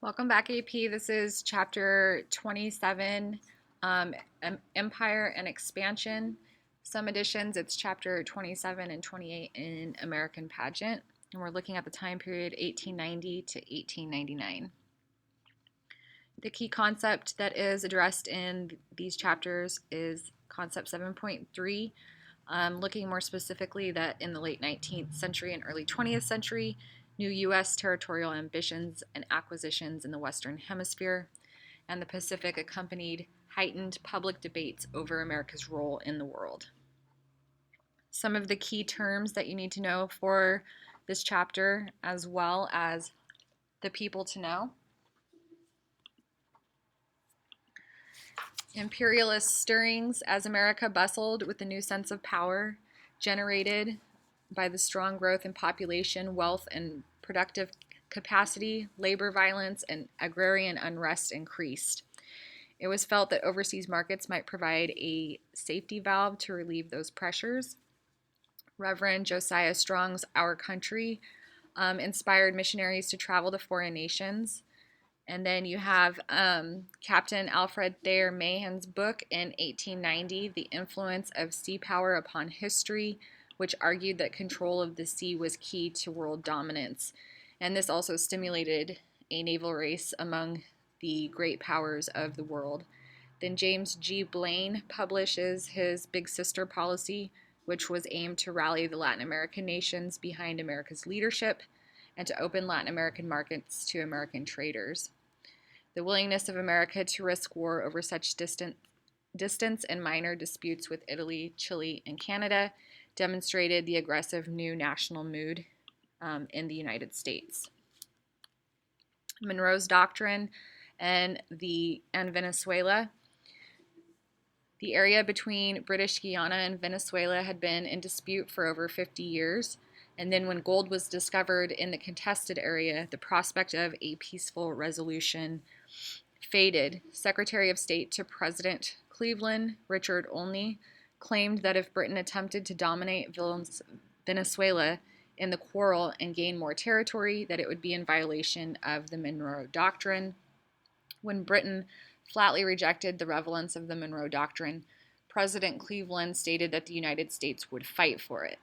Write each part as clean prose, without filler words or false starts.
Welcome back, AP. This is chapter 27, Empire and Expansion. Some editions, it's chapter 27 and 28 in American Pageant. And we're looking at the time period 1890 to 1899. The key concept that is addressed in these chapters is concept 7.3, looking more specifically that in the late 19th century and early 20th century, new U.S. territorial ambitions and acquisitions in the Western Hemisphere and the Pacific accompanied heightened public debates over America's role in the world. Some of the key terms that you need to know for this chapter, as well as the people to know. Imperialist stirrings as America bustled with the new sense of power generated by the strong growth in population, wealth, and productive capacity, labor violence, and agrarian unrest increased. It was felt that overseas markets might provide a safety valve to relieve those pressures. Reverend Josiah Strong's Our Country inspired missionaries to travel to foreign nations. And then you have Captain Alfred Thayer Mahan's book in 1890, The Influence of Sea Power Upon History, which argued that control of the sea was key to world dominance. And this also stimulated a naval race among the great powers of the world. Then James G. Blaine publishes his Big Sister policy, which was aimed to rally the Latin American nations behind America's leadership and to open Latin American markets to American traders. The willingness of America to risk war over such distance and minor disputes with Italy, Chile, and Canada demonstrated the aggressive new national mood in the United States. Monroe's Doctrine and Venezuela. The area between British Guiana and Venezuela had been in dispute for over 50 years. And then when gold was discovered in the contested area, the prospect of a peaceful resolution faded. Secretary of State to President Cleveland, Richard Olney, claimed that if Britain attempted to dominate Venezuela in the quarrel and gain more territory, that it would be in violation of the Monroe Doctrine. When Britain flatly rejected the relevance of the Monroe Doctrine, President Cleveland stated that the United States would fight for it.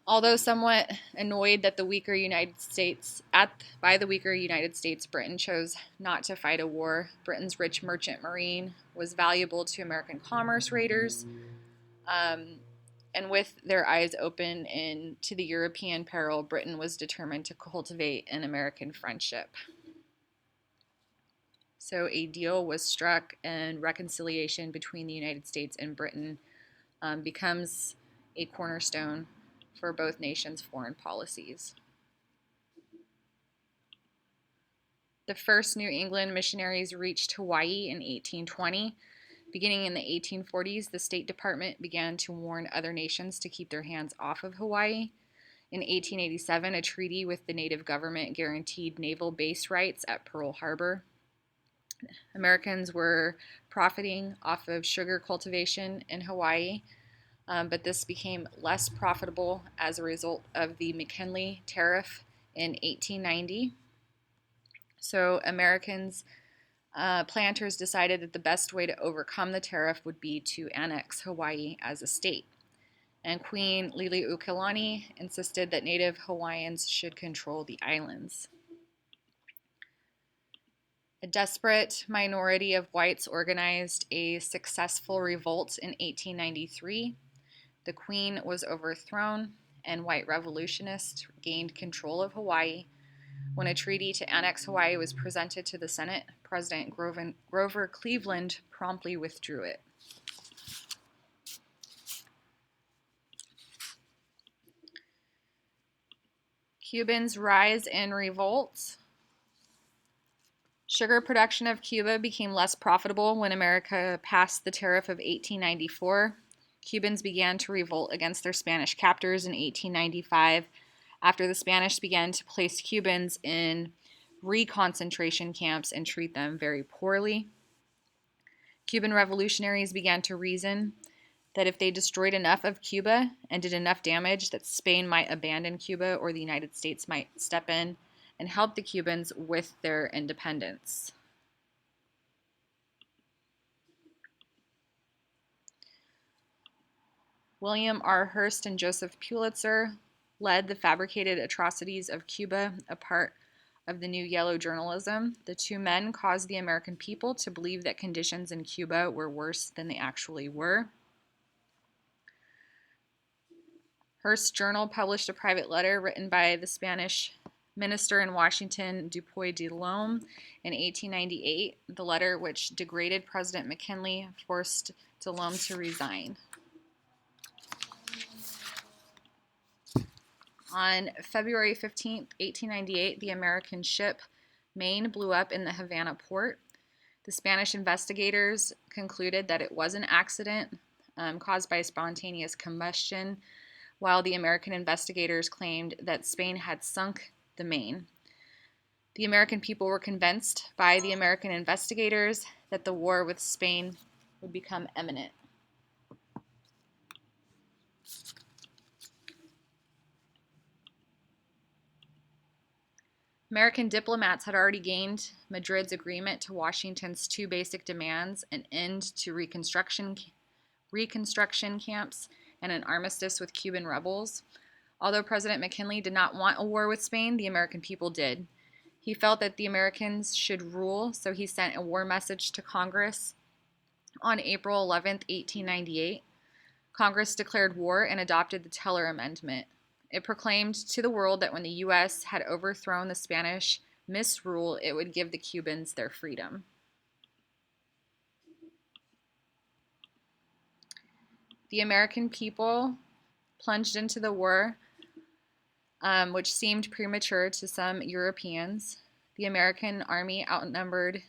Although somewhat annoyed that by the weaker United States, Britain chose not to fight a war. Britain's rich merchant marine was valuable to American commerce raiders, and with their eyes open to the European peril, Britain was determined to cultivate an American friendship. So a deal was struck, and reconciliation between the United States and Britain becomes a cornerstone for both nations' foreign policies. The first New England missionaries reached Hawaii in 1820. Beginning in the 1840s, the State Department began to warn other nations to keep their hands off of Hawaii. In 1887, a treaty with the native government guaranteed naval base rights at Pearl Harbor. Americans were profiting off of sugar cultivation in Hawaii, but this became less profitable as a result of the McKinley tariff in 1890. So planters decided that the best way to overcome the tariff would be to annex Hawaii as a state. And Queen Liliuokalani insisted that native Hawaiians should control the islands. A desperate minority of whites organized a successful revolt in 1893. The Queen was overthrown, and white revolutionists gained control of Hawaii. When a treaty to annex Hawaii was presented to the Senate, President Grover Cleveland promptly withdrew it. Cubans rise in revolt. Sugar production of Cuba became less profitable when America passed the tariff of 1894. Cubans began to revolt against their Spanish captors in 1895 after the Spanish began to place Cubans in reconcentration camps and treat them very poorly. Cuban revolutionaries began to reason that if they destroyed enough of Cuba and did enough damage, that Spain might abandon Cuba or the United States might step in and help the Cubans with their independence. William R. Hearst and Joseph Pulitzer led the fabricated atrocities of Cuba, a part of the new yellow journalism. The two men caused the American people to believe that conditions in Cuba were worse than they actually were. Hearst's journal published a private letter written by the Spanish minister in Washington, Dupuy de Lome, in 1898. The letter, which degraded President McKinley, forced de Lome to resign. On February 15, 1898, the American ship Maine blew up in the Havana port. The Spanish investigators concluded that it was an accident caused by spontaneous combustion, while the American investigators claimed that Spain had sunk the Maine. The American people were convinced by the American investigators that the war with Spain would become imminent. American diplomats had already gained Madrid's agreement to Washington's two basic demands: an end to reconstruction camps and an armistice with Cuban rebels. Although President McKinley did not want a war with Spain, the American people did. He felt that the Americans should rule, so he sent a war message to Congress on April 11, 1898. Congress declared war and adopted the Teller Amendment. It proclaimed to the world that when the U.S. had overthrown the Spanish misrule, it would give the Cubans their freedom. The American people plunged into the war, which seemed premature to some Europeans. The American army numbered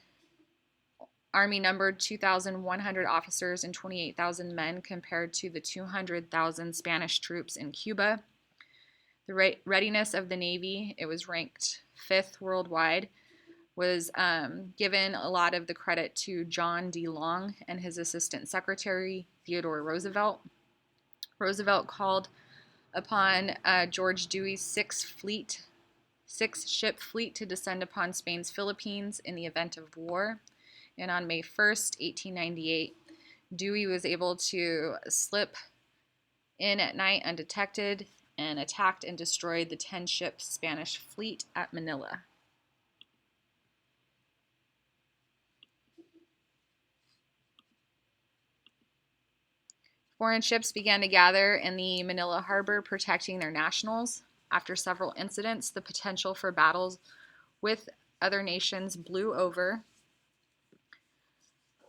2,100 officers and 28,000 men compared to the 200,000 Spanish troops in Cuba. The readiness of the Navy, it was ranked 5th worldwide, was given a lot of the credit to John D. Long and his assistant secretary, Theodore Roosevelt. Roosevelt called upon George Dewey's six-ship fleet to descend upon Spain's Philippines in the event of war. And on May 1st, 1898, Dewey was able to slip in at night undetected and attacked and destroyed the 10-ship Spanish fleet at Manila. Foreign ships began to gather in the Manila harbor, protecting their nationals. After several incidents, the potential for battles with other nations blew over.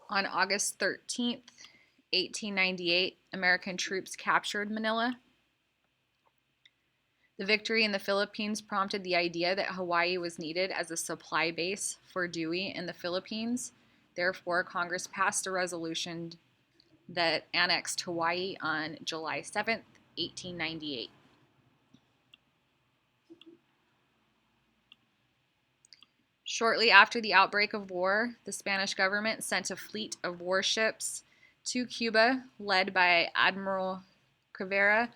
On August 13th, 1898, American troops captured Manila. The victory in the Philippines prompted the idea that Hawaii was needed as a supply base for Dewey in the Philippines. Therefore, Congress passed a resolution that annexed Hawaii on July 7th, 1898. Shortly after the outbreak of war, the Spanish government sent a fleet of warships to Cuba, led by Admiral Cervera.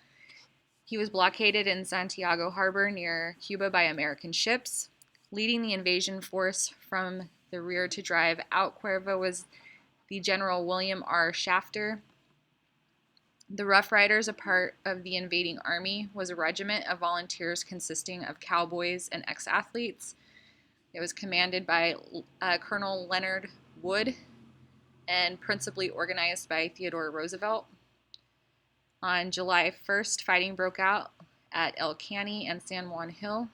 He was blockaded in Santiago Harbor near Cuba by American ships. Leading the invasion force from the rear to drive out Cuerva was the General William R. Shafter. The Rough Riders, a part of the invading army, was a regiment of volunteers consisting of cowboys and ex-athletes. It was commanded by Colonel Leonard Wood and principally organized by Theodore Roosevelt. On July 1st, fighting broke out at El Caney and San Juan Hill,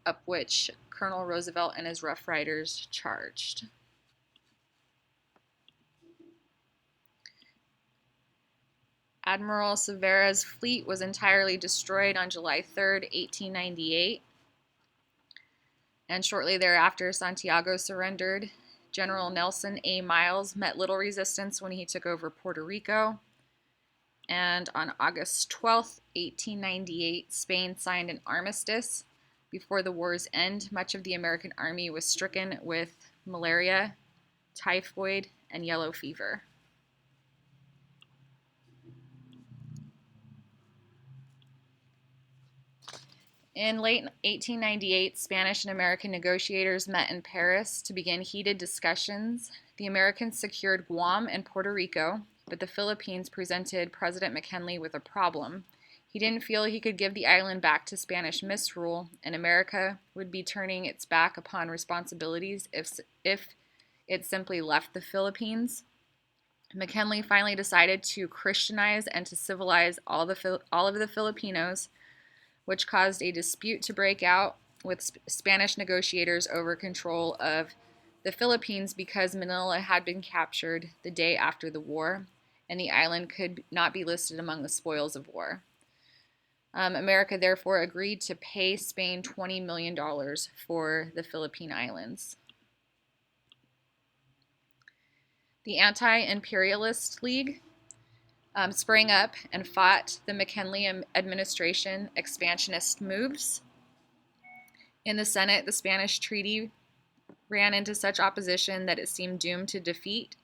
up which Colonel Roosevelt and his Rough Riders charged. Admiral Cervera's fleet was entirely destroyed on July 3rd, 1898, and shortly thereafter, Santiago surrendered. General Nelson A. Miles met little resistance when he took over Puerto Rico. And on August 12th, 1898, Spain signed an armistice. Before the war's end, much of the American army was stricken with malaria, typhoid, and yellow fever. In late 1898, Spanish and American negotiators met in Paris to begin heated discussions. The Americans secured Guam and Puerto Rico, but the Philippines presented President McKinley with a problem. He didn't feel he could give the island back to Spanish misrule, and America would be turning its back upon responsibilities if it simply left the Philippines. McKinley finally decided to Christianize and to civilize all of the Filipinos, which caused a dispute to break out with Spanish negotiators over control of the Philippines because Manila had been captured the day after the war, and the island could not be listed among the spoils of war. America therefore agreed to pay Spain $20 million for the Philippine Islands. The Anti-Imperialist League sprang up and fought the McKinley administration expansionist moves. In the Senate, the Spanish treaty ran into such opposition that it seemed doomed to defeat.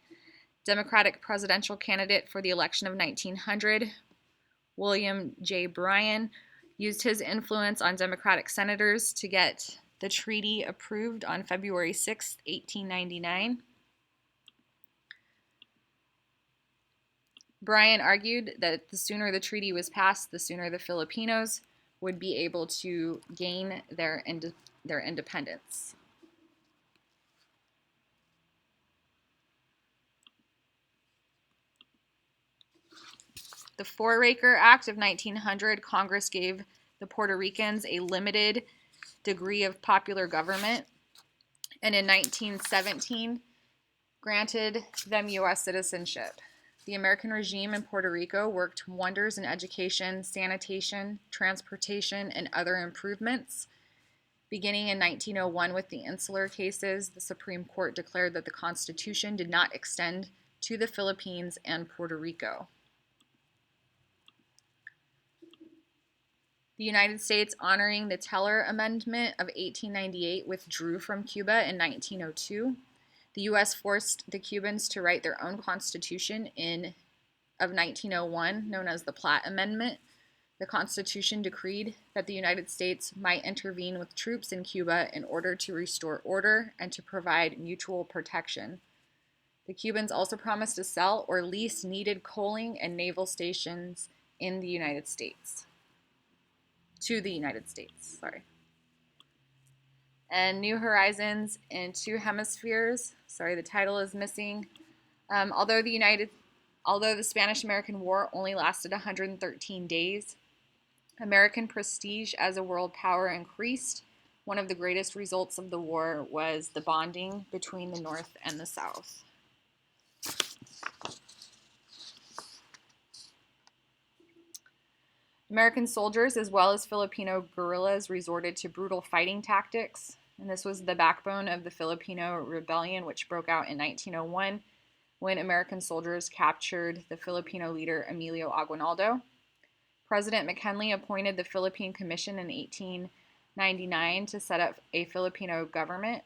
Democratic presidential candidate for the election of 1900, William J. Bryan, used his influence on Democratic senators to get the treaty approved on February 6, 1899. Bryan argued that the sooner the treaty was passed, the sooner the Filipinos would be able to gain their independence. The Foraker Act of 1900, Congress gave the Puerto Ricans a limited degree of popular government, and in 1917 granted them U.S. citizenship. The American regime in Puerto Rico worked wonders in education, sanitation, transportation, and other improvements. Beginning in 1901 with the Insular Cases, the Supreme Court declared that the Constitution did not extend to the Philippines and Puerto Rico. The United States, honoring the Teller Amendment of 1898, withdrew from Cuba in 1902. The U.S. forced the Cubans to write their own constitution of 1901, known as the Platt Amendment. The Constitution decreed that the United States might intervene with troops in Cuba in order to restore order and to provide mutual protection. The Cubans also promised to sell or lease needed coaling and naval stations in the United States. And New Horizons in Two Hemispheres. Sorry, the title is missing. Although the Spanish-American War only lasted 113 days, American prestige as a world power increased. One of the greatest results of the war was the bonding between the North and the South. American soldiers, as well as Filipino guerrillas, resorted to brutal fighting tactics, and this was the backbone of the Filipino Rebellion, which broke out in 1901 when American soldiers captured the Filipino leader Emilio Aguinaldo. President McKinley appointed the Philippine Commission in 1899 to set up a Filipino government.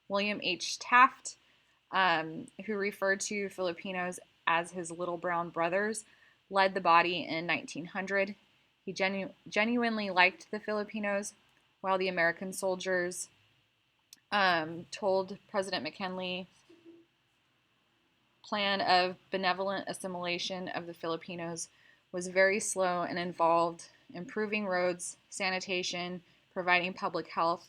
William H. Taft, who referred to Filipinos as his little brown brothers, led the body in 1900. He genuinely liked the Filipinos, while the American soldiers told President McKinley plan of benevolent assimilation of the Filipinos was very slow and involved improving roads, sanitation, providing public health.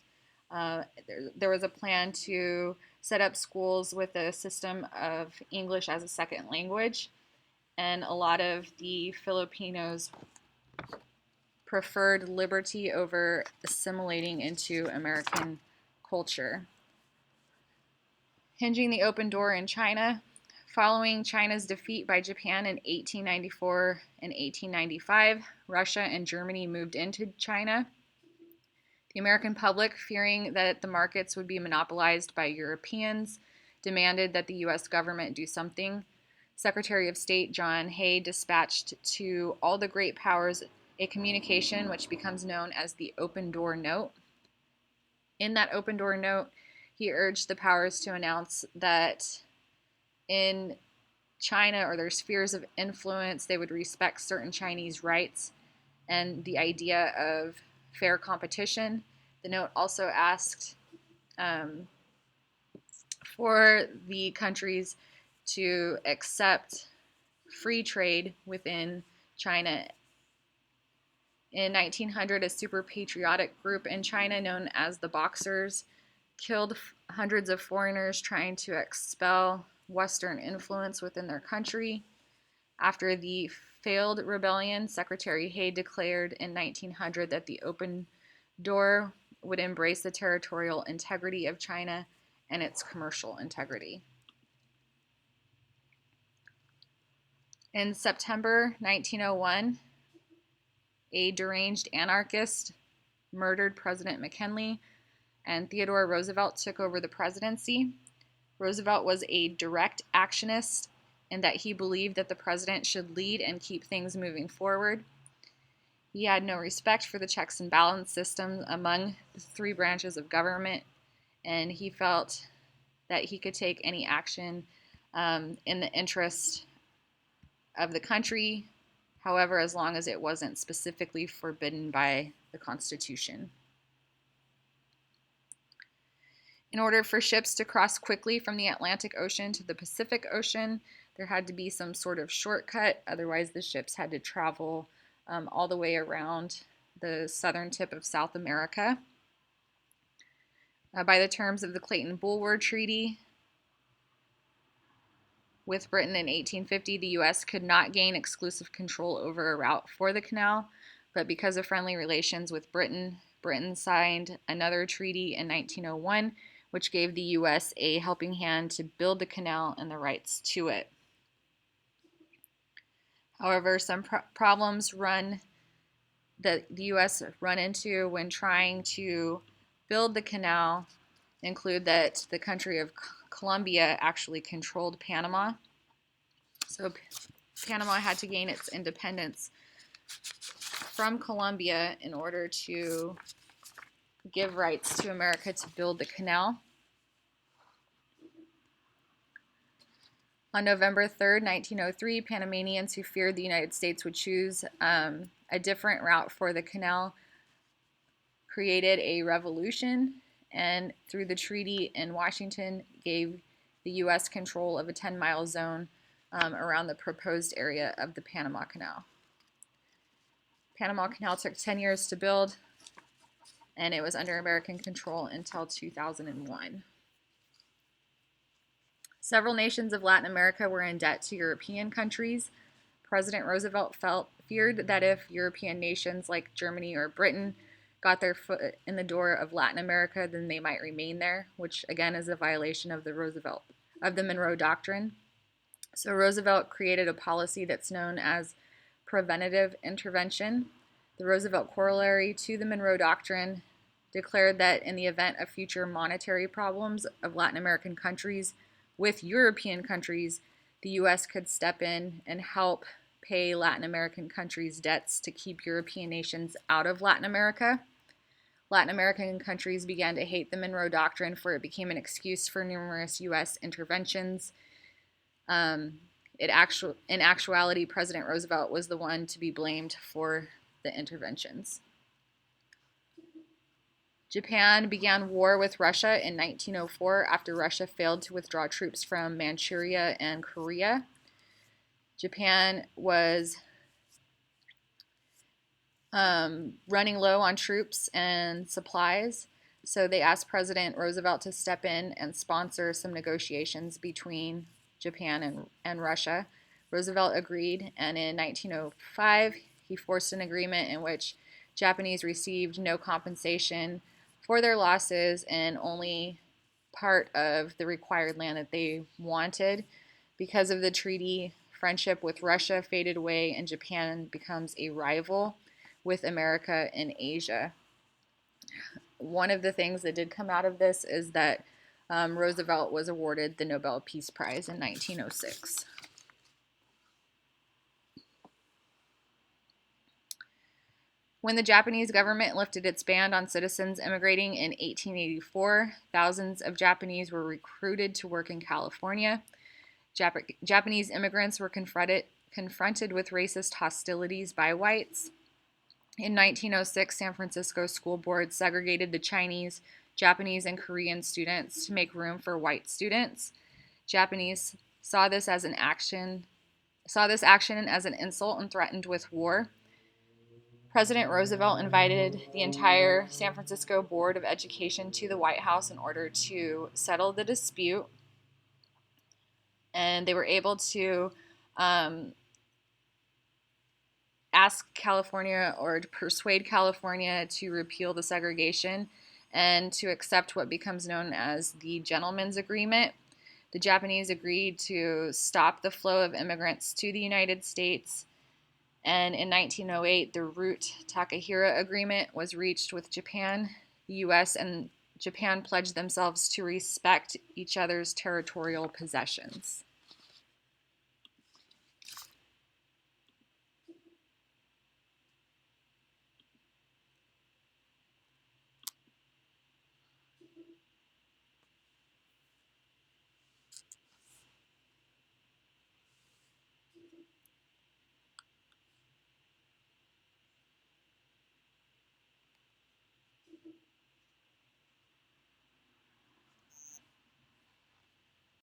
There was a plan to set up schools with a system of English as a second language, and a lot of the Filipinos preferred liberty over assimilating into American culture. Hinging the open door in China. Following China's defeat by Japan in 1894 and 1895, Russia and Germany moved into China. The American public, fearing that the markets would be monopolized by Europeans, demanded that the U.S. government do something. Secretary of State John Hay dispatched to all the great powers a communication which becomes known as the Open Door Note. In that Open Door Note, he urged the powers to announce that in China or their spheres of influence, they would respect certain Chinese rights, and the idea of fair competition. The note also asked for the countries to accept free trade within China. In 1900, a super patriotic group in China known as the Boxers killed hundreds of foreigners trying to expel Western influence within their country. After the failed rebellion, Secretary Hay declared in 1900 that the open door would embrace the territorial integrity of China and its commercial integrity. In September 1901, a deranged anarchist murdered President McKinley, and Theodore Roosevelt took over the presidency. Roosevelt was a direct actionist in that he believed that the president should lead and keep things moving forward. He had no respect for the checks and balance system among the three branches of government, and he felt that he could take any action in the interest of the country, however, as long as it wasn't specifically forbidden by the Constitution. In order for ships to cross quickly from the Atlantic Ocean to the Pacific Ocean, there had to be some sort of shortcut. Otherwise, the ships had to travel all the way around the southern tip of South America. By the terms of the Clayton-Bulwer Treaty with Britain in 1850, the U.S. could not gain exclusive control over a route for the canal, but because of friendly relations with Britain, Britain signed another treaty in 1901, which gave the U.S. a helping hand to build the canal and the rights to it. However, some problems that the U.S. run into when trying to build the canal include that the country of Colombia actually controlled Panama. So Panama had to gain its independence from Colombia in order to give rights to America to build the canal. On November 3rd, 1903, Panamanians who feared the United States would choose a different route for the canal created a revolution, and through the treaty in Washington gave the U.S. control of a 10-mile zone around the proposed area of the Panama Canal. Panama Canal took 10 years to build, and it was under American control until 2001. Several nations of Latin America were in debt to European countries. President Roosevelt feared that if European nations like Germany or Britain got their foot in the door of Latin America, then they might remain there, which again is a violation of the Monroe Doctrine. So Roosevelt created a policy that's known as preventative intervention. The Roosevelt corollary to the Monroe Doctrine declared that in the event of future monetary problems of Latin American countries with European countries, the U.S. could step in and help pay Latin American countries' debts to keep European nations out of Latin America. Latin American countries began to hate the Monroe Doctrine, for it became an excuse for numerous U.S. interventions. In actuality, President Roosevelt was the one to be blamed for the interventions. Japan began war with Russia in 1904 after Russia failed to withdraw troops from Manchuria and Korea. Japan was running low on troops and supplies, so they asked President Roosevelt to step in and sponsor some negotiations between Japan and Russia. Roosevelt agreed, and in 1905, he forced an agreement in which Japanese received no compensation for their losses and only part of the required land that they wanted. Because of the treaty, friendship with Russia faded away, and Japan becomes a rival with America in Asia. One of the things that did come out of this is that Roosevelt was awarded the Nobel Peace Prize in 1906. When the Japanese government lifted its ban on citizens immigrating in 1884, thousands of Japanese were recruited to work in California. Japanese immigrants were confronted with racist hostilities by whites. In 1906, San Francisco school board segregated the Chinese, Japanese, and Korean students to make room for white students. Japanese saw this action as an insult and threatened with war. President Roosevelt invited the entire San Francisco Board of Education to the White House in order to settle the dispute. And they were able to ask California or to persuade California to repeal the segregation and to accept what becomes known as the Gentleman's Agreement. The Japanese agreed to stop the flow of immigrants to the United States. And in 1908, the Root Takahira Agreement was reached with Japan. The U.S. and Japan pledged themselves to respect each other's territorial possessions.